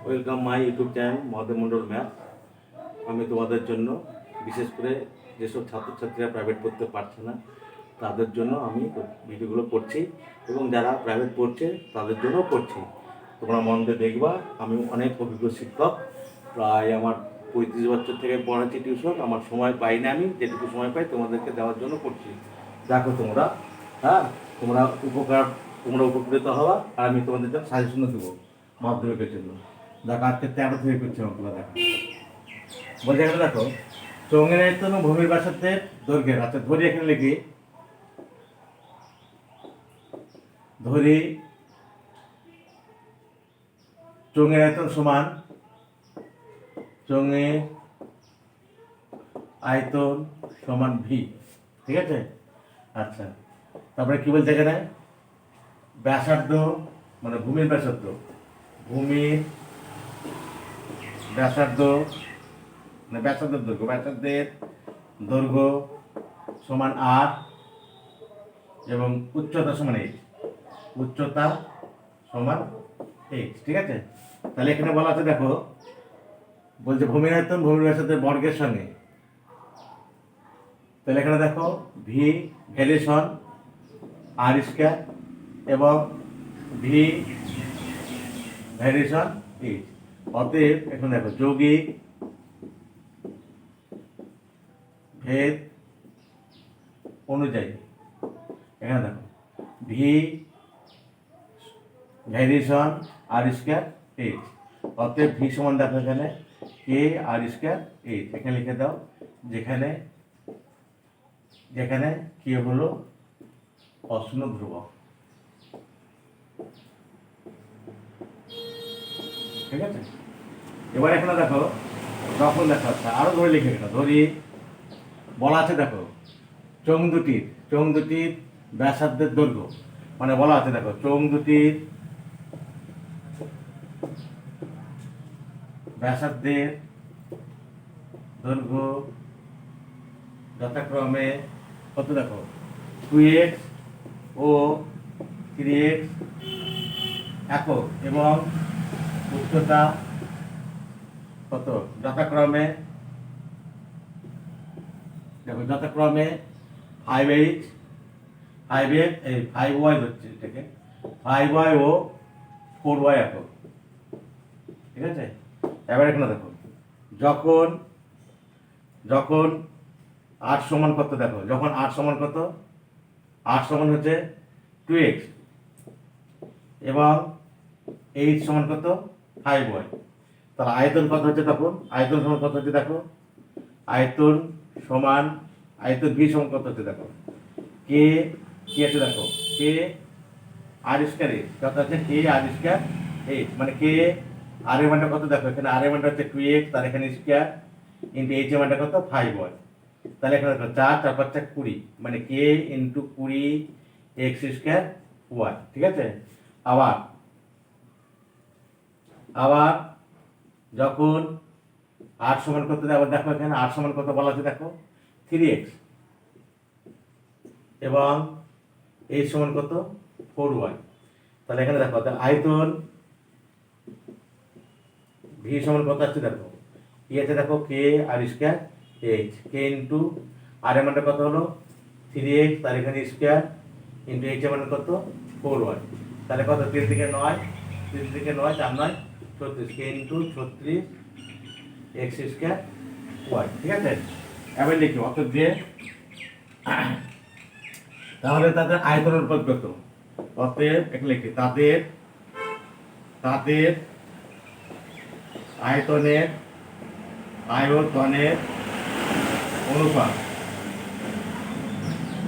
Welcome my YouTube channel Mahadev Mondal math. আমি তোমাদের জন্য বিশেষ করে যেসব ছাত্রছাত্রীরা প্রাইভেট পড়তে পারছে না তাদের জন্য আমি ভিডিওগুলো করছি, এবং যারা প্রাইভেট পড়ছে তাদের জন্যও করছি। তোমরা মন দিয়ে দেখবা। আমি অনেক অভিজ্ঞ শিক্ষক, প্রায় আমার 35 বছর থেকে পড়াচ্ছি টিউশন। আমার সময় পাই না, আমি যেটুকু সময় পাই তোমাদেরকে দেওয়ার জন্য করছি। দেখো তোমরা, হ্যাঁ, তোমরা উপকৃত হওয়া, আর আমি তোমাদের জন্য সাজেশনও দেবো মাধ্যমিকের জন্য। দেখো আজকে 13 থেকে করছি অঙ্কগুলো। দেখো বলছে এখানে দেখো চৌঙের আয়তন ও ভূমির ব্যাসার্ধের দৈর্ঘ্যের। আচ্ছা ধরি, এখানে লিখি, ধরি চৌঙের আয়তন সমান চৌঙের আয়তন সমান ভি। ঠিক আছে? আচ্ছা, তারপরে কি বলছে এখানে, ব্যাসার্ধ মানে ভূমির ব্যাসার্ধ, ভূমির ব্যাসার্ধ মানে ব্যাসার্ধের দৈর্ঘ্য, ব্যাসার্ধের দৈর্ঘ্য সমান আর, এবং উচ্চতা সমান এইচ, উচ্চতা সমান এইচ। ঠিক আছে? তাহলে এখানে বলা আছে, দেখো বলছে ভূমির আয়তন ভূমির ব্যাসার্ধের বর্গের সঙ্গে। তাহলে এখানে দেখো ভি ভ্যারিয়েশন আর স্কয়ার এবং ভি ভ্যারিয়েশন এইচ। অতএব এখানে দেখো যৌগিক ভেদ অনুযায়ী, এখানে দেখো ভি ভ্যারিয়েশন আর স্কয়ার এইচ। অতএব ভি সমান দেখো এখানে কে আর স্কয়ার এইচ। এখানে লিখে দাও, যেখানে যেখানে কে হলো অশূন্য ধ্রুবক। ঠিক আছে? এবার এখানে দেখো যখন দেখা হচ্ছে, আরো ধরে লিখে গেল, ধরি বলা আছে দেখো চোঙ দুটির ব্যাসার্ধের দৈর্ঘ্য, মানে বলা আছে দেখো চোঙ দুটির ব্যাসার্ধের দৈর্ঘ্য যথাক্রমে কত, দেখো 2x ও 3x একক, এবং উচ্চতা কত, যথাক্রমে দেখো যথাক্রমে 5h 5y হচ্ছে এটাকে 5y ও 4y একক। ঠিক আছে? এবার এখানে দেখো যখন যখন আর সমান কত, দেখো যখন আর সমান কত, আর সমান হচ্ছে 2x এবং এইচ সমান কত 5y। তাহলে আয়তন কত হচ্ছে, তখন আয়তন সমান কত হচ্ছে, দেখো আয়তন সমান আয়তন ভি সমান কত হচ্ছে, দেখো কে কি আছে, দেখো কে আর স্কয়ার এইচ, কত আছে কে আর স্কয়ার এইচ, মানে কে আর এর মানটা কত, দেখো এখানে আর এর মানটা হচ্ছে 2x, তার এখানে স্কয়ার ইনটু এইচ এর মানটা কত 5y। তাহলে এখানে দেখো 4 4 5 20, মানে কে ইনটু 20 এক্স স্কয়ার ওয়াই। ঠিক আছে? আবার আবার যখন আর সমান কত, আবার দেখো এখানে আর সমান কত বলা আছে, দেখো 3x এবং এইচ সমান কত 4y। তাহলে এখানে দেখো আয়তন ভি সমান কত আছে, দেখো কি আছে, দেখো কে আর স্কয়ার এইচ, কে ইনটু আর এর মানটা কত হলো 3x, তার এখানে স্কয়ার ইনটু এইচ এর মান কত 4y। তাহলে কত 3 থেকে 9 4 9 36, কে ইনটু 36 এক্স স্কয়ার ওয়াই। ঠিক আছে? এবার লিখি অতএব দিয়ে, তাহলে তাদের আয়তনের অনুপাত কত, অতএব এখানে লিখি তাদের তাদের আয়তনের অনুপাত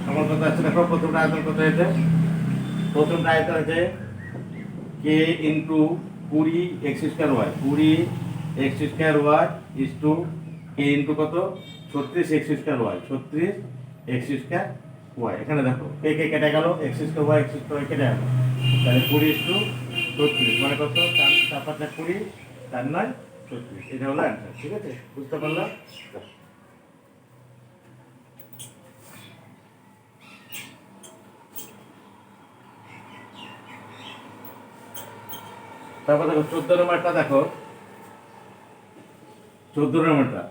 আমার কত আছে, দেখো প্রথমটা আয়তন কত হয়েছে, প্রথমটা আয়তন হচ্ছে k into 20 x square y, 20 x square y is two k into কত 36 x square y, 36 x square y. এখানে দেখো কে কে কেটে গেল, এক্স স্কয়ার ওয়াই কেটে গেল, তাহলে 20 ইজ টু 36, মানে কত 4 4 5 20 4 9 36। এটা হলো অ্যান্সার। ঠিক আছে? বুঝতে পারলাম? তারপর দেখো 14 নম্বরটা দেখো, 14 নম্বরটা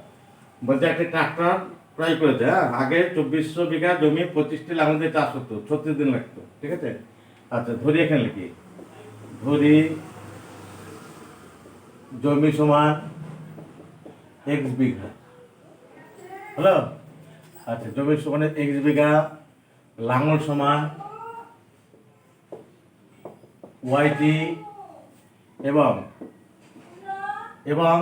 বলছে একটা ট্রাক্টর ক্রয় করেছে। হ্যাঁ, আগে 2400 বিঘা জমি 25টি লাঙল দিয়ে চাষ করতো, 36 দিন লাগতো। ঠিক আছে। আচ্ছা ধরি, এখানে লিখি, ধরি জমি সমান এক্স বিঘা। হ্যালো, আচ্ছা জমি সমান এক্স বিঘা, লাঙল সমান ওয়াইটি, এবং এবং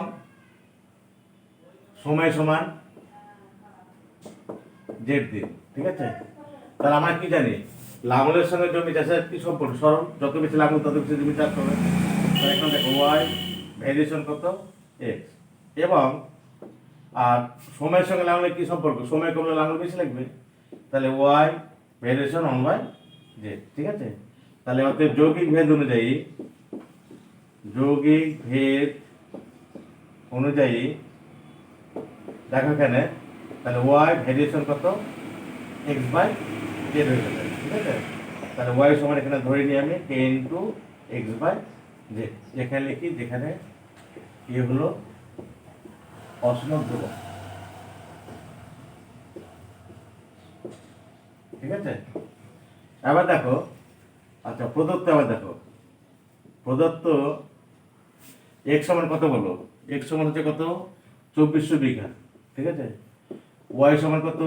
সময় সমান জেড দিন। ঠিক আছে। তাহলে আমরা কি জানি, লাঙলের সঙ্গে জমি চাষের কি সম্পর্ক? সরল, যত বেশি লাঙল তত বেশি জমি চাষ হবে। তাহলে এখন দেখো ওয়াই ভ্যারিয়েশন কত, এক্স। এবং আর সময়ের সঙ্গে লাঙলের কি সম্পর্ক? সময় কমলে লাঙল বেশি লাগবে, তাহলে Y variation on by Z. ঠিক আছে। তাহলে অতএব যৌগিক ভেদ অনুযায়ী, যৌগিক ভেদ অনুযায়ী দেখো এখানে, তাহলে ওয়াই ভ্যারিয়েশন কত, এক্স বাই জেড হয়ে যাবে। ঠিক আছে। তাহলে ওয়াই সমান এখানে ধরে নিই আমি 10 x বাই জেড। এখানে লিখি, যেখানে এ হলো অসীম ধ্রুবক। ঠিক আছে। এবার দেখো, আচ্ছা প্রদত্ত, আবার দেখো প্রদত্ত এক্স সমান কত বলো? এক্স সমান হচ্ছে কত, 2400 বিঘা। ঠিক আছে। ওয়াই সমান কত?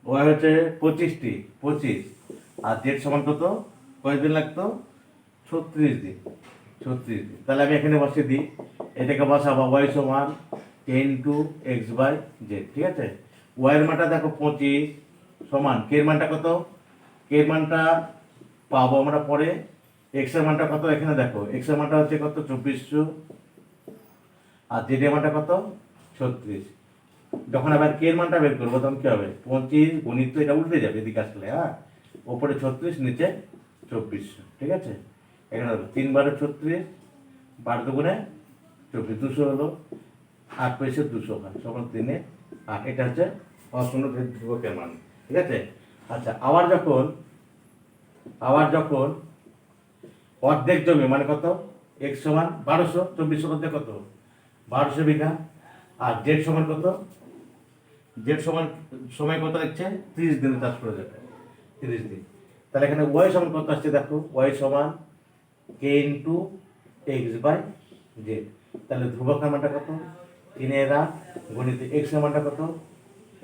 ওয়াই হচ্ছে 25টি, 25। আর জেড সমান কত, কয়দিন লাগতো? 36 দিন, 36 দিন। তাহলে আমি এখানে বসিয়ে দিই, এটাকে বসাবো ওয়াই সমান 10 x বাই জেড। ঠিক আছে। ওয়াইয়ের মানটা দেখো 25 সমান, কে এর মানটা কত? কে এর মানটা পাবো আমরা পরে। এক্স এর মানটা কত? এখানে দেখো এক্স এর মানটা হচ্ছে কত, 2400। আর জেড এর মানটা কত, 36। যখন আবার কে এর মানটা বের করবো তখন কি হবে, 25 গণিত তো এটা উল্টে যাবে এদিকে আসলে। হ্যাঁ, ওপরে 36, নিচে 2400। ঠিক আছে। এখানে 3 বারে 36, 12 দুগুণে 24, 200 হলো। 8 পয়সা 200 হয়, সমান 3 আর এটা হচ্ছে অশূন্য ধ্রুবকের মান। ঠিক আছে। আচ্ছা আবার যখন অর্ধেক জমি মানে কত, এক্স সমান 1200, 2400 মধ্যে কত, 1200 বিঘা। আর জেড সমান কত, জেড সমান সময় কত লিখছে, 30 দিনে চাষ করা যাবে, 30 দিন। তাহলে এখানে ওয়াই সমান কত আসছে দেখো, ওয়াই সমান কে ইন্টু এক্স বাই জেড। তাহলে ধ্রুবকের মানটা কত, 3 গণিত এক্স এর মানটা কত,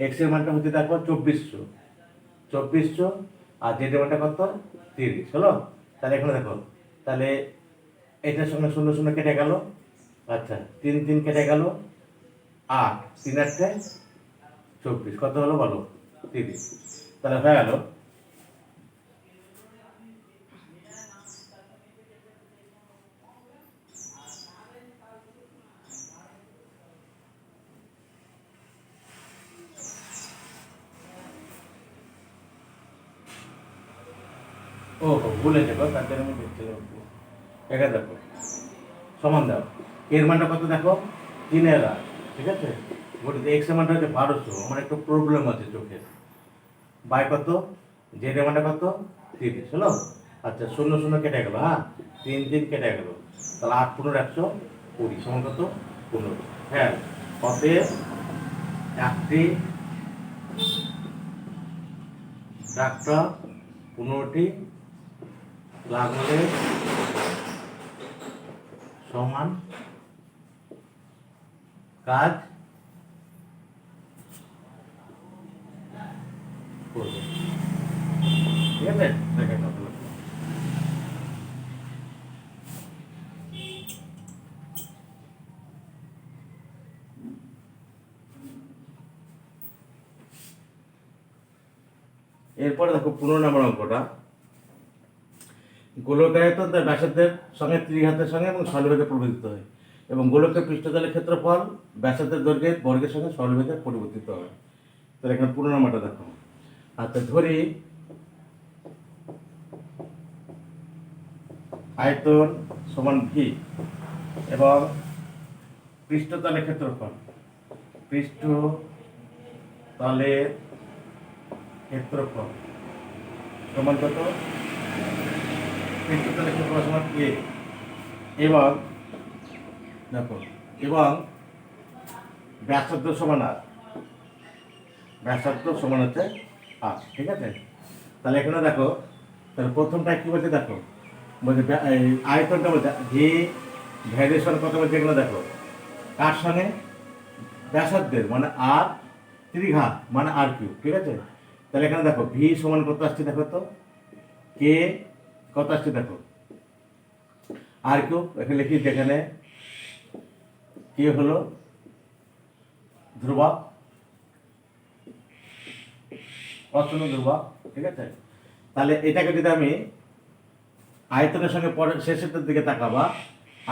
এক্স এর মানটা হচ্ছে দেখো 2400, আর জেড এর মানটা কত, 30 হলো। তাহলে এখানে দেখো, তাহলে এটার সঙ্গে 0 0 কেটে গেল। আচ্ছা 3 3 কেটে গেল, 8 3 8 24, কত হলো বলো, 30। তাহলে হয়ে গেল। ও ভুলে যাবো, তার জন্য আমি দেখছিলাম। এখানে দেখো সমান দাও, এর মানটা কত দেখো, 3 ঠিক আছে। গণিত এক্স এর মানটা হচ্ছে 1200, আমার একটু প্রবলেম আছে চোখের। বাই কত, জেড এর মানটা কত, 30 হলো। আচ্ছা 0 0 কেটে গেল, হ্যাঁ 3 3 কেটে গেল। তাহলে 8 15 120 সমান কত, 15। হ্যাঁ, অতএব একটি ট্রাক্টর 15টি লাঙলের সমান কাজ করবে। ঠিক আছে। দেখেন এরপরে দেখো 15 নম্বর অঙ্কটা, গোলকায়তন তার ব্যাসার্ধের সঙ্গে ত্রিঘাতের সঙ্গে এবং সরলভেদে পরিবর্তিত হয়, এবং গোলকের পৃষ্ঠতলের ক্ষেত্রফল ব্যাসার্ধের দৈর্ঘ্যের বর্গের সঙ্গে সরলভেদে পরিবর্তিত হয়। তাহলে এখানে 15 নম্বরটা দেখো। আচ্ছা ধরি আয়তন সমান ভি এবং পৃষ্ঠতলের ক্ষেত্রফল, পৃষ্ঠতলের ক্ষেত্রফল সমান কত, পৃষ্ঠতলের ক্ষেত্রফল সমান এ এবং দেখো এবং ব্যাসার্ধ সমান আর, ব্যাসার্ধ সমান হচ্ছে আর, ঠিক আছে। তাহলে এখানে দেখো, তাহলে প্রথমটা কি বলছে দেখো, বলছে এই আয়তনটা বলছে ভি ভ্যারিয়েশন কত বলছে এখানে দেখো, কার সঙ্গে, ব্যাসার্ধের মানে আর ত্রিঘাত মানে আর কিউ, ঠিক আছে। তাহলে এখানে দেখো ভি সমান কত আসছে দেখো তো, কে কত আসছে দেখো, আর কিউ, এখানে লিখি যেখানে কে হলো ধ্রুবক, অচল ধ্রুবক, ঠিক আছে। তাহলে এটাকে যদি আমি আয়তনের সঙ্গে পরে শেষের দিকে তাকাবা,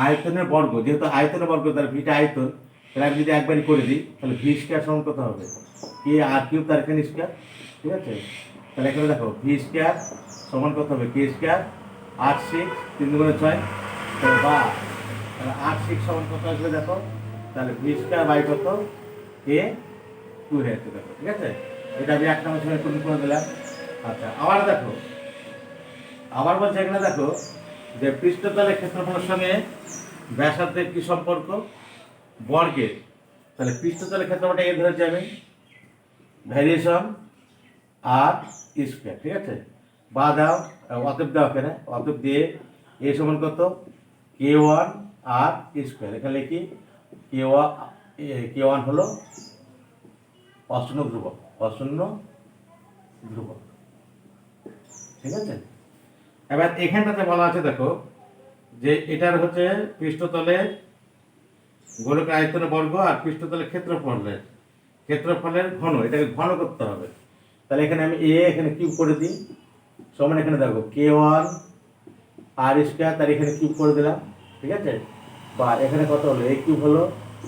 আয়তনের বর্গ, যেহেতু আয়তনের বর্গ তার ভিটা আয়তন, তাহলে আমি যদি একবারই করে দিই তাহলে ভি স্কোয়ার সমান কত হবে, কে আর কিউব তার এখানে স্কোয়ার, ঠিক আছে। তাহলে এখানে দেখো ভি স্কোয়ার সমান কত হবে, কে স্কোয়ার, 8 6 3 2 6, তাহলে বা তাহলে 8 6 সমান কত আসবে দেখো, তাহলে ভি স্কোয়ার বাই কত, কে 2 হয়ে যাচ্ছে দেখো, ঠিক আছে। এটা আমি 1 নম্বর সময় পূরণ করে দিলাম। আচ্ছা আবার দেখো, আবার বলছে এখানে দেখো যে পৃষ্ঠতলের ক্ষেত্রফলের সঙ্গে ব্যাসার্ধের কি সম্পর্ক, বর্গের। তাহলে পৃষ্ঠতলের ক্ষেত্রফলটা এ ধরেছি আমি, ভ্যারিয়েশন আর স্কোয়ার, ঠিক আছে। বা দাও, অতএব দাও, এখানে অতএব দিয়ে এ সমান কত, কে ওয়ান আর স্কোয়ার, এখানে লিখি কে ওয়ান হলো অশূন্য ধ্রুবক, অশূন্য ধ্রুবক, ঠিক আছে। এবার এখানটাতে বলা আছে দেখো যে এটার হচ্ছে পৃষ্ঠতলের গোলকের আয়তনের বর্গ আর পৃষ্ঠতলের ক্ষেত্রফলের ঘন, এটাকে ঘন করতে হবে। তাহলে এখানে আমি এখানে কিউব করে দিই, সমান এখানে দেখো কে ওয়ান আর স্কোয়ার, তার এখানে কিউব করে দিলাম, ঠিক আছে। বা এখানে কত হলো, এ কিউব হলো,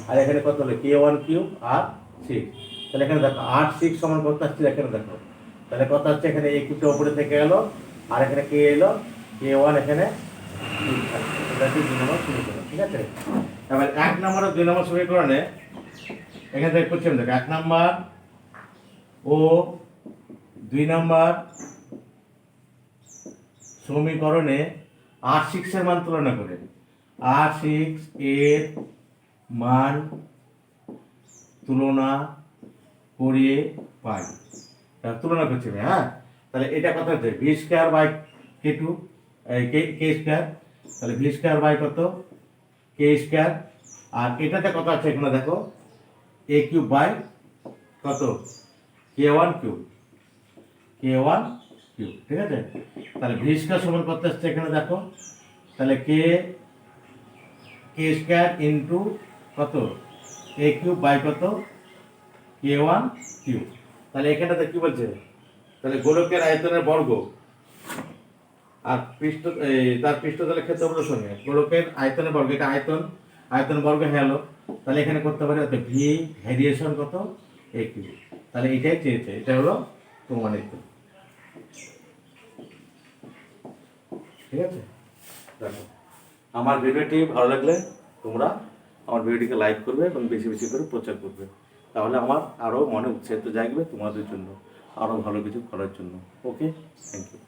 আর এখানে কত হলো, কে ওয়ান কিউব আর 6। তাহলে এখানে দেখো 8 6 সমান কত আসছে এখানে দেখো, তাহলে কত হচ্ছে এখানে এ কিউবটা উপরে থেকে গেল, আর এখানে কে এলো, কে ওয়ান এখানে 2 নম্বর সমীকরণ, ঠিক আছে। এবার 1 নম্বর আর 2 নম্বর সমীকরণে এখানে থেকে করছি দেখো 1 নম্বর ও 2 নম্বর সমীকরণে R6 এর মান তুলনা করে, R6 এর মান তুলনা করে পাই, তুলনা করছি আমি, হ্যাঁ। তাহলে এটা কত হচ্ছে, V square by K two, K square, তাহলে ভি স্কোয়ার বাই কত, কে স্কোয়ার, আর এটাতে কত আছে এখানে দেখো, এ কিউব বাই কত, কে ওয়ান কিউব, কে ওয়ান কিউব, ঠিক আছে। তাহলে ভি স্কোয়ার সমান কত আসছে এখানে দেখো, তাহলে কে স্কোয়ার ইন্টু কত, এ কিউব বাই কত, কে ওয়ান কিউব। তাহলে এখানটাতে কি বলছে, তাহলে গোলকের আয়তনের বর্গ আর তার পৃষ্ঠতলের ক্ষেত্রফলের সঙ্গে গোলকের আয়তনের বর্গ, এটা আয়তন বর্গ হয়ে গেল। তাহলে এখানে করতে পারি ভি ভ্যারিয়েশন কত, এ কিউব। তাহলে এটাই চেয়েছে, এটা হলো প্রমাণিত, ঠিক আছে। দেখো আমার ভিডিওটি ভালো লাগলে তোমরা আমার ভিডিওটিকে লাইক করবে এবং বেশি বেশি করে প্রচার করবে, তাহলে আমার আরও মনে উৎসাহিত জাগবে তোমাদের জন্য আরও ভালো কিছু করার জন্য। ওকে, থ্যাংক ইউ।